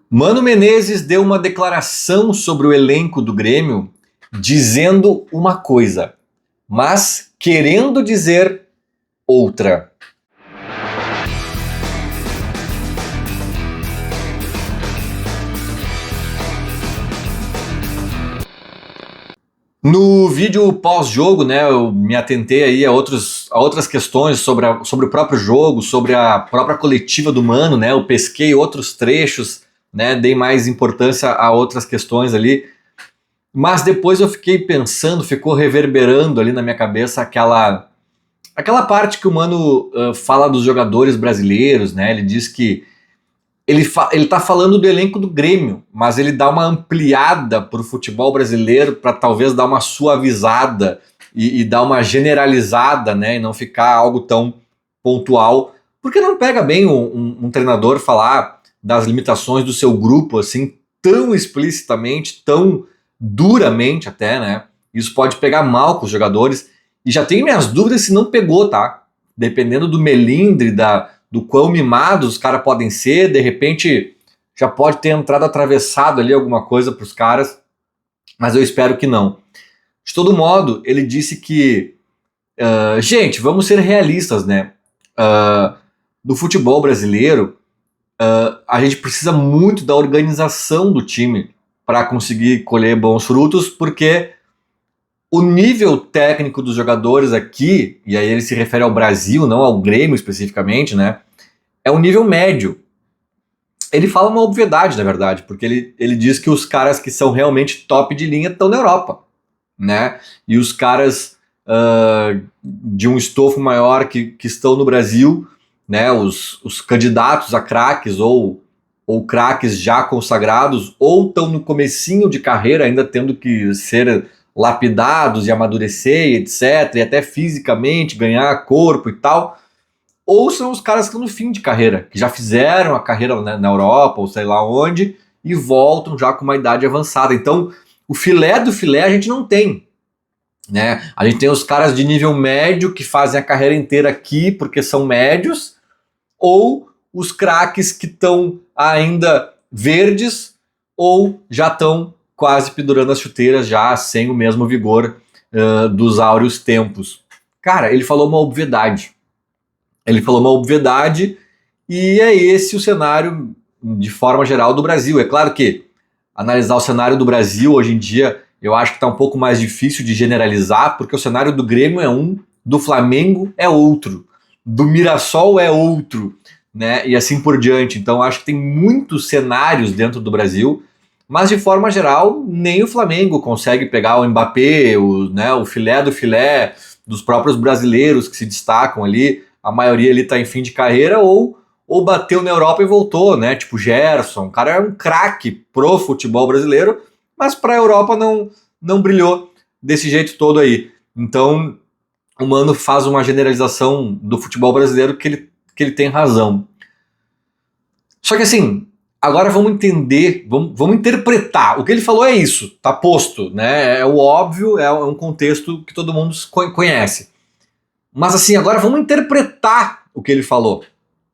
Mano Menezes deu uma declaração sobre o elenco do Grêmio dizendo uma coisa, mas querendo dizer outra. No vídeo pós-jogo, né, eu me atentei aí a outras questões sobre o próprio jogo, sobre a própria coletiva do Mano, né, eu pesquei outros trechos, né, dei mais importância a outras questões ali, mas depois eu fiquei pensando, ficou reverberando ali na minha cabeça aquela parte que o Mano fala dos jogadores brasileiros, né, ele diz que ele tá falando do elenco do Grêmio, mas ele dá uma ampliada pro futebol brasileiro para talvez dar uma suavizada e dar uma generalizada, né? E não ficar algo tão pontual. Porque não pega bem um treinador falar das limitações do seu grupo assim tão explicitamente, tão duramente até, né? Isso pode pegar mal com os jogadores. E já tenho minhas dúvidas se não pegou, tá? Dependendo do melindre, do quão mimados os caras podem ser, de repente já pode ter entrado atravessado ali alguma coisa para os caras, mas eu espero que não. De todo modo, ele disse que, gente, vamos ser realistas, né? No futebol brasileiro, a gente precisa muito da organização do time para conseguir colher bons frutos, porque o nível técnico dos jogadores aqui, e aí ele se refere ao Brasil, não ao Grêmio especificamente, né? É um nível médio. Ele fala uma obviedade, na verdade, porque ele diz que os caras que são realmente top de linha estão na Europa, né? E os caras de um estofo maior que estão no Brasil, né? Os candidatos a craques ou craques já consagrados, ou estão no comecinho de carreira, ainda tendo que ser lapidados e amadurecer, etc., e até fisicamente ganhar corpo e tal, ou são os caras que estão no fim de carreira, que já fizeram a carreira na Europa, ou sei lá onde, e voltam já com uma idade avançada. Então, o filé do filé a gente não tem, né? A gente tem os caras de nível médio que fazem a carreira inteira aqui porque são médios, ou os craques que estão ainda verdes, ou já estão quase pendurando as chuteiras, já sem o mesmo vigor dos áureos tempos. Cara, ele falou uma obviedade. Ele falou uma obviedade e é esse o cenário, de forma geral, do Brasil. É claro que analisar o cenário do Brasil hoje em dia, eu acho que está um pouco mais difícil de generalizar, porque o cenário do Grêmio é um, do Flamengo é outro, do Mirassol é outro, né? E assim por diante. Então acho que tem muitos cenários dentro do Brasil, mas de forma geral, nem o Flamengo consegue pegar o Mbappé, o filé do filé dos próprios brasileiros que se destacam ali. A maioria ali tá em fim de carreira ou bateu na Europa e voltou, né? Tipo Gerson, o cara é um craque pro futebol brasileiro, mas pra Europa não brilhou desse jeito todo aí. Então, o Mano faz uma generalização do futebol brasileiro que ele tem razão. Só que assim, agora vamos entender, vamos interpretar. O que ele falou é isso, tá posto, né? É o óbvio, é um contexto que todo mundo conhece. Mas assim, agora vamos interpretar o que ele falou,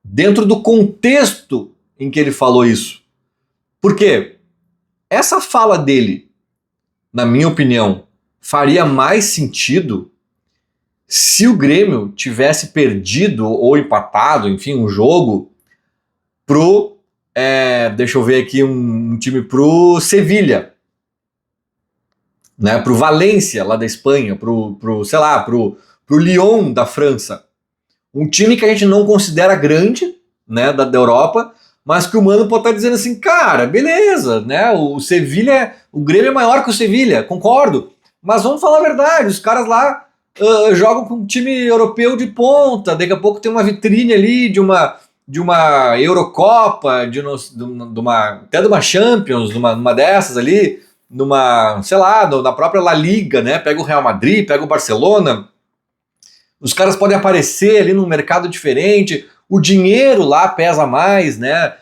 dentro do contexto em que ele falou isso. Por quê? Essa fala dele, na minha opinião, faria mais sentido se o Grêmio tivesse perdido ou empatado, enfim, um jogo pro, deixa eu ver aqui, um time pro Sevilha, né, pro Valência, lá da Espanha, pro Lyon da França. Um time que a gente não considera grande, né, da Europa, mas que o Mano pode estar dizendo assim, cara, beleza, né, o Grêmio é maior que o Sevilha, concordo, mas vamos falar a verdade, os caras lá jogam com um time europeu de ponta, daqui a pouco tem uma vitrine ali de uma Eurocopa, até de uma Champions, numa dessas ali, na própria La Liga, né, pega o Real Madrid, pega o Barcelona. Os caras podem aparecer ali num mercado diferente, o dinheiro lá pesa mais, né?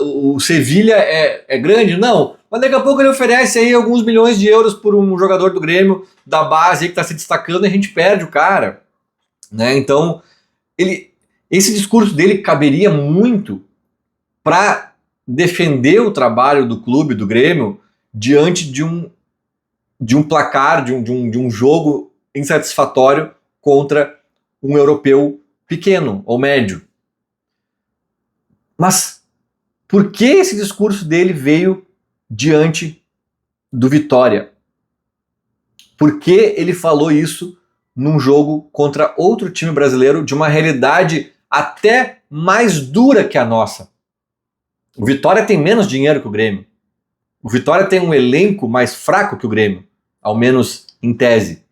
O Sevilha é grande? Não. Mas daqui a pouco ele oferece aí alguns milhões de euros por um jogador do Grêmio, da base aí que está se destacando e a gente perde o cara, né? Então, esse discurso dele caberia muito para defender o trabalho do clube, do Grêmio, diante de um placar, de um jogo insatisfatório contra um europeu pequeno ou médio. Mas por que esse discurso dele veio diante do Vitória? Por que ele falou isso num jogo contra outro time brasileiro de uma realidade até mais dura que a nossa? O Vitória tem menos dinheiro que o Grêmio. O Vitória tem um elenco mais fraco que o Grêmio, ao menos em tese.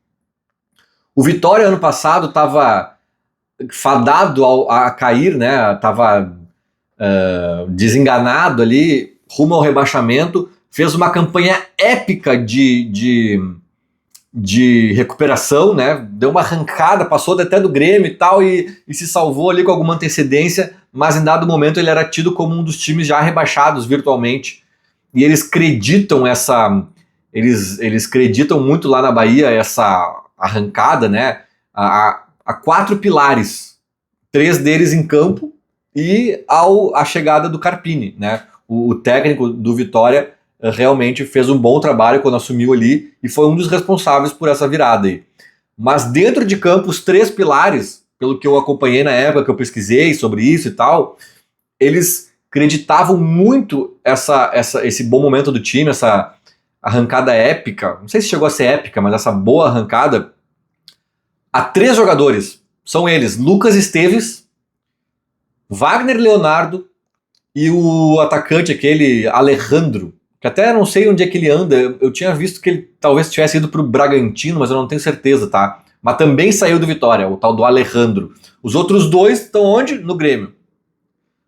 O Vitória ano passado estava fadado a cair, né? Estava desenganado ali, rumo ao rebaixamento, fez uma campanha épica de recuperação, né? Deu uma arrancada, passou até do Grêmio e tal, e se salvou ali com alguma antecedência, mas em dado momento ele era tido como um dos times já rebaixados virtualmente. E eles acreditam eles acreditam muito lá na Bahia essa arrancada, né? A 4 pilares, 3 deles em campo e a chegada do Carpini, né? O técnico do Vitória realmente fez um bom trabalho quando assumiu ali e foi um dos responsáveis por essa virada aí. Mas dentro de campo, os 3 pilares, pelo que eu acompanhei na época que eu pesquisei sobre isso e tal, eles acreditavam muito esse bom momento do time, essa arrancada épica, não sei se chegou a ser épica, mas essa boa arrancada, a 3 jogadores. São eles, Lucas Esteves, Wagner Leonardo e o atacante aquele Alejandro, que até não sei onde é que ele anda. Eu tinha visto que ele talvez tivesse ido pro Bragantino, mas eu não tenho certeza, tá? Mas também saiu do Vitória, o tal do Alejandro. Os outros 2 estão onde? No Grêmio.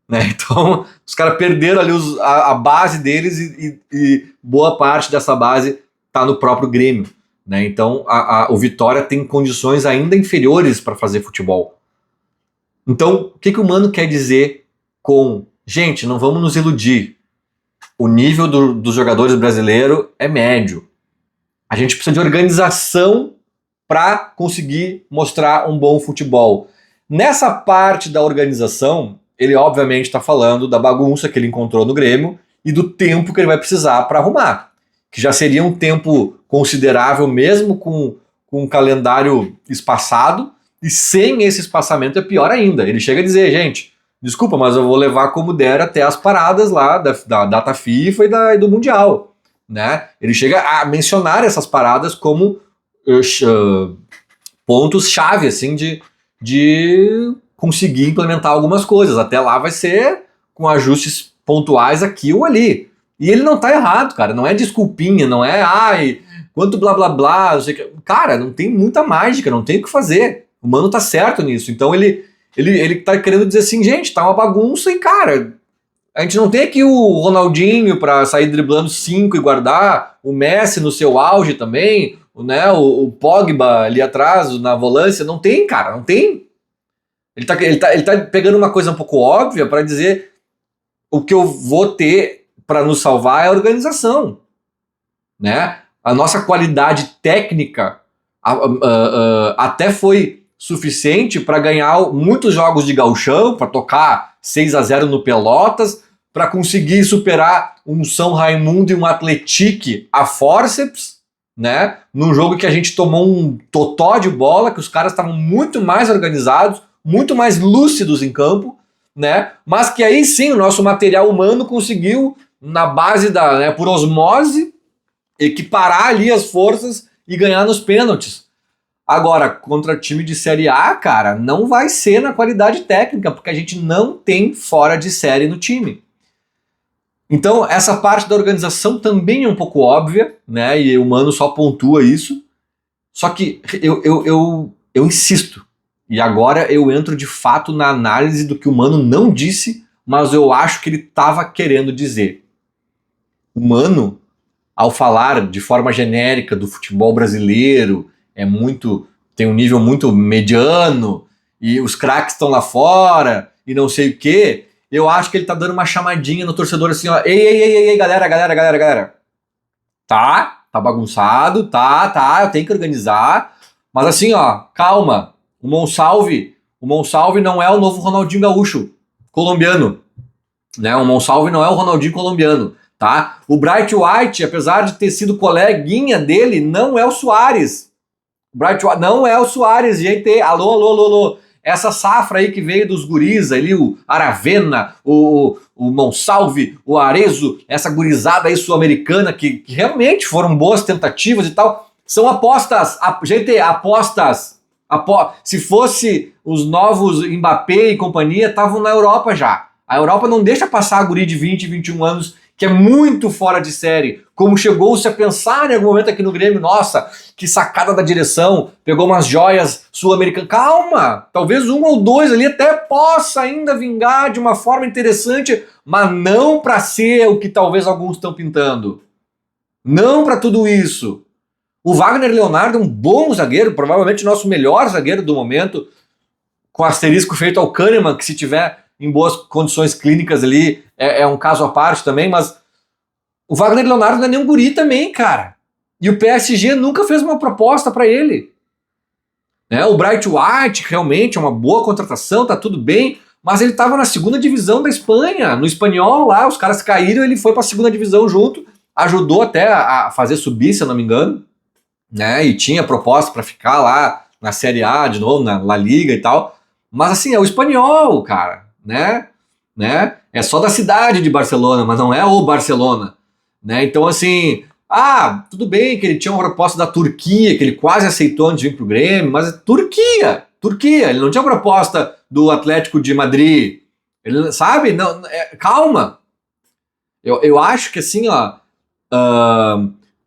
Né? Então, os caras perderam ali a base deles e boa parte dessa base tá no próprio Grêmio. Né? Então, o Vitória tem condições ainda inferiores para fazer futebol. Então, o que o Mano quer dizer com... Gente, não vamos nos iludir. O nível dos jogadores brasileiros é médio. A gente precisa de organização para conseguir mostrar um bom futebol. Nessa parte da organização, ele obviamente está falando da bagunça que ele encontrou no Grêmio e do tempo que ele vai precisar para arrumar. Que já seria um tempo considerável mesmo com um calendário espaçado, e sem esse espaçamento é pior ainda. Ele chega a dizer, gente, desculpa, mas eu vou levar como der até as paradas lá da data FIFA e do Mundial. Né? Ele chega a mencionar essas paradas como pontos-chave assim, de conseguir implementar algumas coisas. Até lá vai ser com ajustes pontuais aqui ou ali. E ele não tá errado, cara. Não é desculpinha, não é quanto blá blá blá. Não sei que. Cara, não tem muita mágica, não tem o que fazer. O Mano tá certo nisso. Então ele tá querendo dizer assim, gente, tá uma bagunça e, cara, a gente não tem aqui o Ronaldinho pra sair driblando 5 e guardar, o Messi no seu auge também, né, o Pogba ali atrás, na volância. Não tem, cara, não tem. Ele tá pegando uma coisa um pouco óbvia para dizer o que eu vou ter para nos salvar é a organização. Né? A nossa qualidade técnica até foi suficiente para ganhar muitos jogos de gauchão, para tocar 6-0 no Pelotas, para conseguir superar um São Raimundo e um Atlético a fórceps, né? Num jogo que a gente tomou um totó de bola, que os caras estavam muito mais organizados, muito mais lúcidos em campo, né? Mas que aí sim o nosso material humano conseguiu, na base por osmose, equiparar ali as forças e ganhar nos pênaltis. Agora, contra time de Série A, cara, não vai ser na qualidade técnica, porque a gente não tem fora de série no time. Então, essa parte da organização também é um pouco óbvia, né? E o Mano só pontua isso. Só que eu insisto. E agora eu entro de fato na análise do que o Mano não disse, mas eu acho que ele estava querendo dizer. O Mano, ao falar de forma genérica do futebol brasileiro, tem um nível muito mediano, e os craques estão lá fora, e não sei o quê, eu acho que ele tá dando uma chamadinha no torcedor assim, ó, ei, galera. Tá bagunçado, eu tenho que organizar, mas assim, ó, calma, o Monsalve não é o novo Ronaldinho Gaúcho, colombiano. né? O Monsalve não é o Ronaldinho colombiano, tá? O Bright White, apesar de ter sido coleguinha dele, não é o Suárez. O Bright White não é o Suárez, gente. Alô, alô, alô, alô. Essa safra aí que veio dos guris ali, o Aravena, o Monsalve, o Arezzo, essa gurizada aí sul-americana que realmente foram boas tentativas e tal, são apostas, gente, apostas. Se fosse os novos Mbappé e companhia, estavam na Europa já. A Europa não deixa passar a guri de 20, 21 anos, que é muito fora de série. Como chegou-se a pensar em algum momento aqui no Grêmio, nossa, que sacada da direção, pegou umas joias sul-americanas. Calma, talvez um ou dois ali até possa ainda vingar de uma forma interessante, mas não para ser o que talvez alguns estão pintando. Não para tudo isso. O Wagner Leonardo é um bom zagueiro, provavelmente nosso melhor zagueiro do momento, com asterisco feito ao Kahneman, que se tiver em boas condições clínicas ali, é um caso à parte também, mas o Wagner Leonardo não é nem um guri também, cara. E o PSG nunca fez uma proposta para ele. Né? O Bright White realmente é uma boa contratação, tá tudo bem, mas ele estava na segunda divisão da Espanha, no espanhol lá, os caras caíram, ele foi para a segunda divisão junto, ajudou até a fazer subir, se eu não me engano, né? E tinha proposta para ficar lá na Série A de novo, na La Liga e tal. Mas assim, é o espanhol, cara, né? É só da cidade de Barcelona, mas não é o Barcelona, né? Então assim, tudo bem que ele tinha uma proposta da Turquia, que ele quase aceitou antes de vir pro Grêmio, mas é Turquia, ele não tinha proposta do Atlético de Madrid, ele sabe? Não, calma. Eu acho que assim, ó,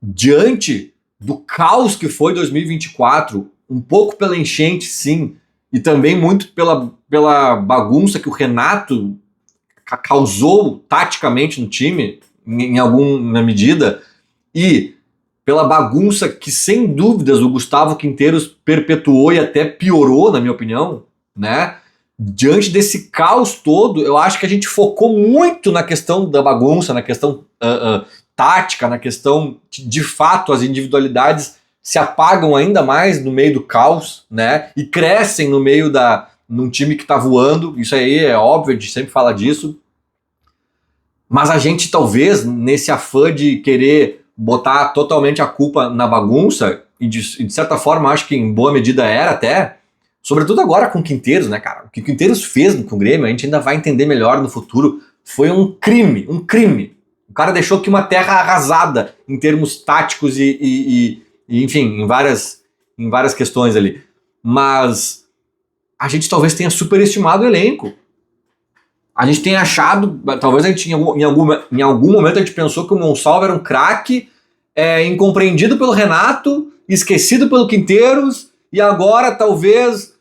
diante do caos que foi 2024, um pouco pela enchente, sim, e também muito pela bagunça que o Renato causou taticamente no time, em alguma medida, e pela bagunça que, sem dúvidas, o Gustavo Quinteiros perpetuou e até piorou, na minha opinião, né? Diante desse caos todo, eu acho que a gente focou muito na questão da bagunça, na questão tática, na questão de fato as individualidades se apagam ainda mais no meio do caos, né? E crescem no meio num time que está voando. Isso aí é óbvio, a gente sempre fala disso. Mas a gente talvez, nesse afã de querer botar totalmente a culpa na bagunça, e de certa forma acho que em boa medida era até, sobretudo agora com o Quinteiros, né, cara? O que o Quinteiros fez com o Grêmio, a gente ainda vai entender melhor no futuro, foi um crime. O cara deixou aqui uma terra arrasada em termos táticos e enfim, em várias questões ali. Mas a gente talvez tenha superestimado o elenco. A gente tenha achado, talvez a gente em algum momento a gente pensou que o Monsalve era um craque, incompreendido pelo Renato, esquecido pelo Quinteiros, e agora talvez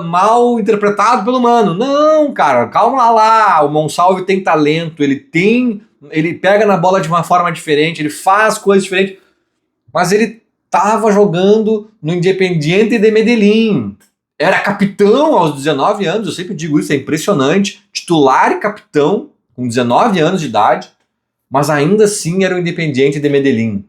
mal interpretado pelo Mano. Não, cara, calma lá, o Monsalve tem talento, ele pega na bola de uma forma diferente, ele faz coisas diferentes, mas ele estava jogando no Independiente de Medellín. Era capitão aos 19 anos, eu sempre digo isso, é impressionante. Titular e capitão, com 19 anos de idade, mas ainda assim era o Independiente de Medellín.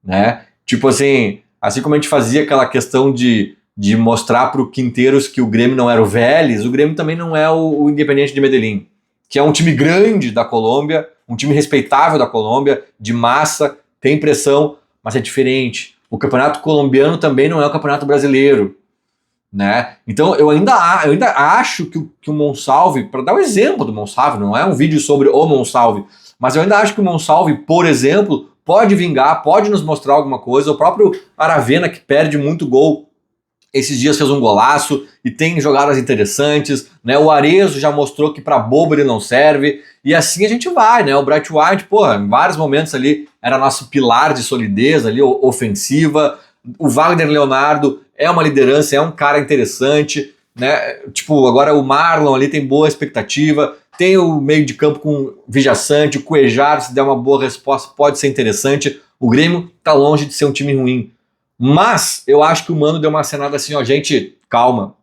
Né? Tipo assim como a gente fazia aquela questão de mostrar para o Quinteiros que o Grêmio não era o Vélez, o Grêmio também não é o Independiente de Medellín, que é um time grande da Colômbia, um time respeitável da Colômbia, de massa, tem pressão, mas é diferente. O campeonato colombiano também não é o campeonato brasileiro. Né? Então eu ainda acho que o Monsalve, para dar o exemplo do Monsalve, não é um vídeo sobre o Monsalve, mas eu ainda acho que o Monsalve, por exemplo, pode vingar, pode nos mostrar alguma coisa. O próprio Aravena, que perde muito gol, esses dias fez um golaço e tem jogadas interessantes, né? O Arezzo já mostrou que para bobo ele não serve, e assim a gente vai, né? O Bright White, em vários momentos ali era nosso pilar de solidez ali, ofensiva. O Wagner Leonardo é uma liderança, é um cara interessante, né? Tipo, agora o Marlon ali tem boa expectativa, tem o meio de campo com o Vijaçante, o Cuejar, se der uma boa resposta, pode ser interessante. O Grêmio tá longe de ser um time ruim. Mas eu acho que o Mano deu uma acenada assim, ó, gente, calma.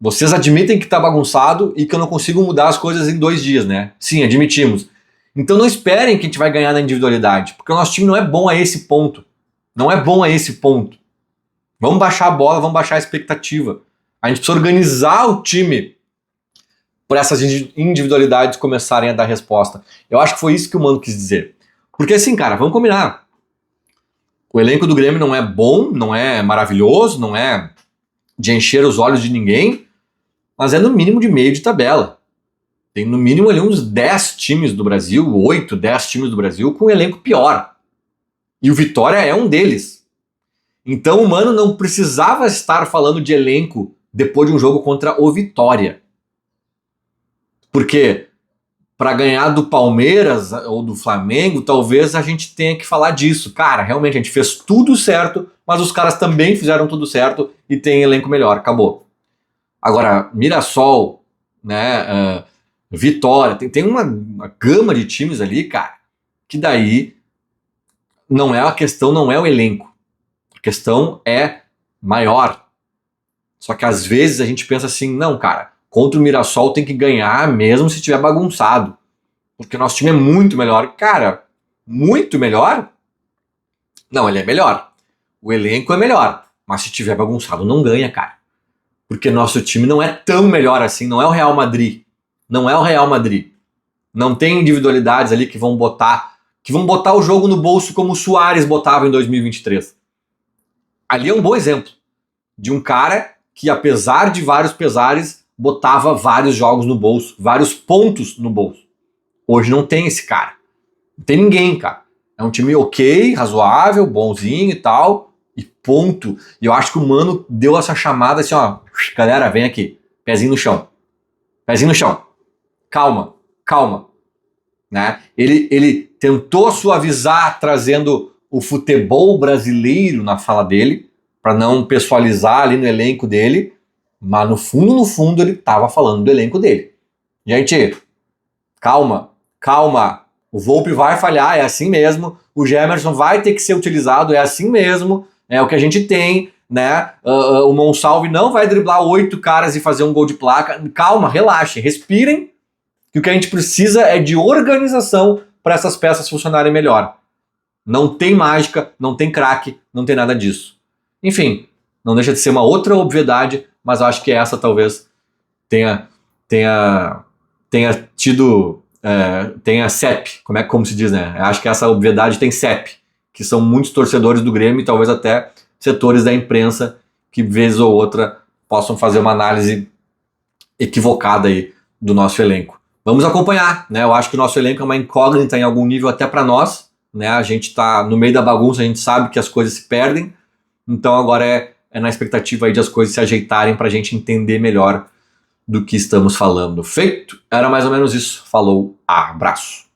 Vocês admitem que tá bagunçado e que eu não consigo mudar as coisas em 2 dias, né? Sim, admitimos. Então não esperem que a gente vai ganhar na individualidade, porque o nosso time não é bom a esse ponto. Não é bom a esse ponto. Vamos baixar a bola, vamos baixar a expectativa. A gente precisa organizar o time por essas individualidades começarem a dar resposta. Eu acho que foi isso que o Mano quis dizer. Porque assim, cara, vamos combinar. O elenco do Grêmio não é bom, não é maravilhoso, não é de encher os olhos de ninguém, mas é no mínimo de meio de tabela. Tem no mínimo ali uns 10 times do Brasil, 8, 10 times do Brasil com um elenco pior. E o Vitória é um deles. Então o Mano não precisava estar falando de elenco depois de um jogo contra o Vitória. Porque para ganhar do Palmeiras ou do Flamengo, talvez a gente tenha que falar disso. Cara, realmente a gente fez tudo certo, mas os caras também fizeram tudo certo e tem elenco melhor. Acabou. Agora, Mirassol, né, Vitória, tem uma gama de times ali, cara, que daí não é a questão, não é o elenco. A questão é maior. Só que às vezes a gente pensa assim, não, cara, contra o Mirassol tem que ganhar mesmo se tiver bagunçado. Porque nosso time é muito melhor. Cara, muito melhor? Não, ele é melhor. O elenco é melhor. Mas se tiver bagunçado, não ganha, cara. Porque nosso time não é tão melhor assim. Não é o Real Madrid. Não é o Real Madrid. Não tem individualidades ali que vão botar o jogo no bolso como o Suárez botava em 2023. Ali é um bom exemplo de um cara que, apesar de vários pesares, botava vários jogos no bolso, vários pontos no bolso. Hoje não tem esse cara. Não tem ninguém, cara. É um time ok, razoável, bonzinho e tal, e ponto. E eu acho que o Mano deu essa chamada assim, ó, galera, vem aqui, pezinho no chão. Pezinho no chão. Calma, calma. Né? Ele tentou suavizar, trazendo o futebol brasileiro na fala dele, para não pessoalizar ali no elenco dele, mas no fundo ele estava falando do elenco dele. Gente, calma, calma. O Volpe vai falhar, é assim mesmo. O Gemerson vai ter que ser utilizado, é assim mesmo. É o que a gente tem, né? O Monsalve não vai driblar 8 caras e fazer um gol de placa. Calma, relaxem, respirem. Que o que a gente precisa é de organização para essas peças funcionarem melhor. Não tem mágica, não tem craque, não tem nada disso. Enfim, não deixa de ser uma outra obviedade, mas acho que essa talvez tenha tido, tenha CEP, como se diz, né? Acho que essa obviedade tem CEP, que são muitos torcedores do Grêmio e talvez até setores da imprensa que, vez ou outra, possam fazer uma análise equivocada aí do nosso elenco. Vamos acompanhar, né? Eu acho que o nosso elenco é uma incógnita em algum nível até para nós, né? A gente está no meio da bagunça, a gente sabe que as coisas se perdem, então agora é na expectativa aí de as coisas se ajeitarem para a gente entender melhor do que estamos falando. Feito? Era mais ou menos isso. Falou, abraço.